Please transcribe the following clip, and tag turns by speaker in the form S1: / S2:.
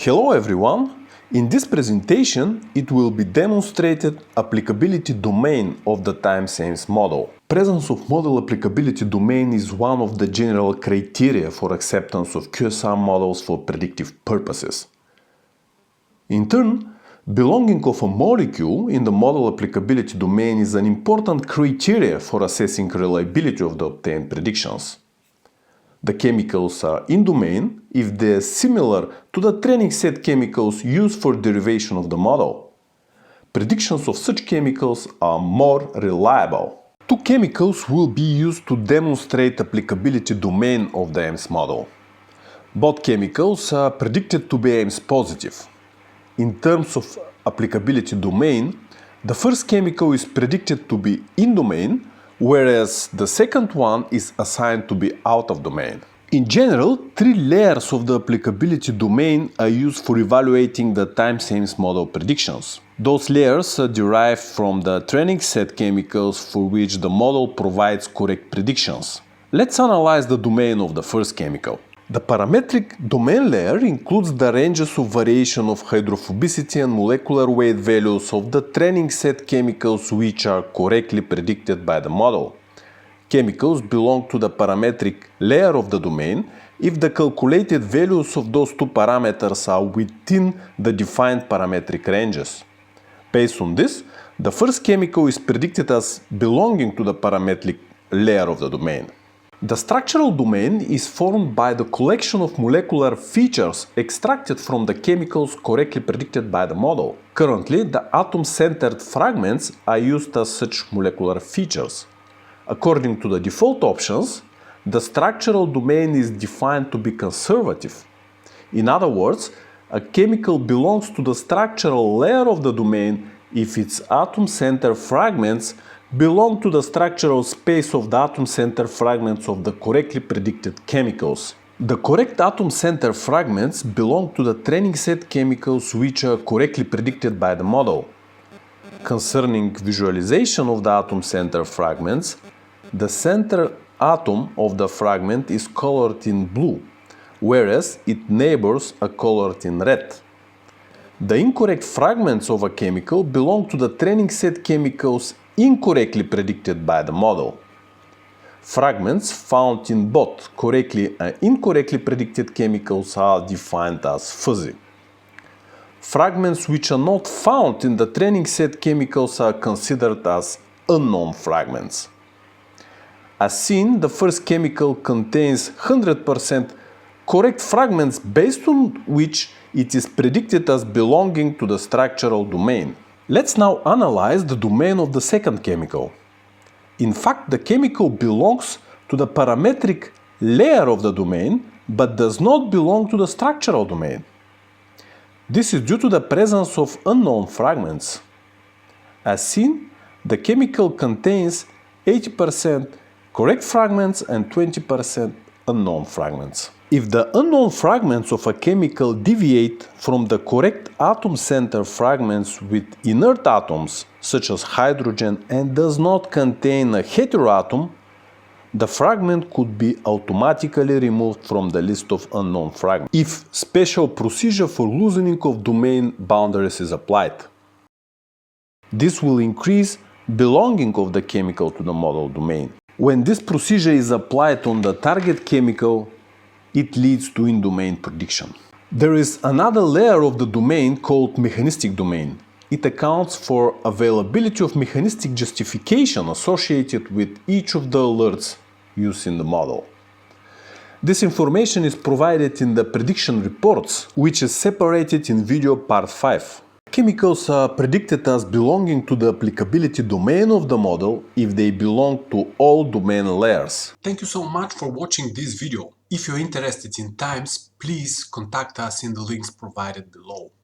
S1: Hello everyone! In this presentation, it will be demonstrated applicability domain of the time-Ames model. Presence of model applicability domain is one of the general criteria for acceptance of QSR models for predictive purposes. In turn, belonging of a molecule in the model applicability domain is an important criteria for assessing reliability of the obtained predictions. The chemicals are in domain if they are similar to the training set chemicals used for derivation of the model. Predictions of such chemicals are more reliable. Two chemicals will be used to demonstrate applicability domain of the Ames model. Both chemicals are predicted to be Ames positive. In terms of applicability domain, the first chemical is predicted to be in domain, whereas the second one is assigned to be out of domain. In general, three layers of the applicability domain are used for evaluating the time-Ames model predictions. Those layers are derived from the training set chemicals for which the model provides correct predictions. Let's analyze the domain of the first chemical. The parametric domain layer includes the ranges of variation of hydrophobicity and molecular weight values of the training set chemicals which are correctly predicted by the model. Chemicals belong to the parametric layer of the domain if the calculated values of those two parameters are within the defined parametric ranges. Based on this, the first chemical is predicted as belonging to the parametric layer of the domain. The structural domain is formed by the collection of molecular features extracted from the chemicals correctly predicted by the model. Currently, the atom-centered fragments are used as such molecular features. According to the default options, the structural domain is defined to be conservative. In other words, a chemical belongs to the structural layer of the domain if its atom-centered fragments belong to the structural space of the atom-centered fragments of the correctly predicted chemicals. The correct atom-centered fragments belong to the training set chemicals which are correctly predicted by the model. Concerning visualization of the atom-centered fragments, the center atom of the fragment is colored in blue, whereas its neighbors are colored in red. The incorrect fragments of a chemical belong to the training set chemicals incorrectly predicted by the model. Fragments found in both correctly and incorrectly predicted chemicals are defined as fuzzy. Fragments which are not found in the training set chemicals are considered as unknown fragments. As seen, the first chemical contains 100% correct fragments based on which it is predicted as belonging to the structural domain. Let's now analyze the domain of the second chemical. In fact, the chemical belongs to the parametric layer of the domain, but does not belong to the structural domain. This is due to the presence of unknown fragments. As seen, the chemical contains 80% correct fragments and 20% unknown fragments. If the unknown fragments of a chemical deviate from the correct atom-centered fragments with inert atoms, such as hydrogen, and does not contain a heteroatom, the fragment could be automatically removed from the list of unknown fragments if special procedure for loosening of domain boundaries is applied. This will increase belonging of the chemical to the model domain. When this procedure is applied on the target chemical, it leads to in-domain prediction. There is another layer of the domain called mechanistic domain. It accounts for availability of mechanistic justification associated with each of the alerts used in the model. This information is provided in the prediction reports, which is separated in video part 5. Chemicals are predicted as belonging to the applicability domain of the model if they belong to all domain layers.
S2: Thank you so much for watching this video. If you're interested in times, please contact us in the links provided below.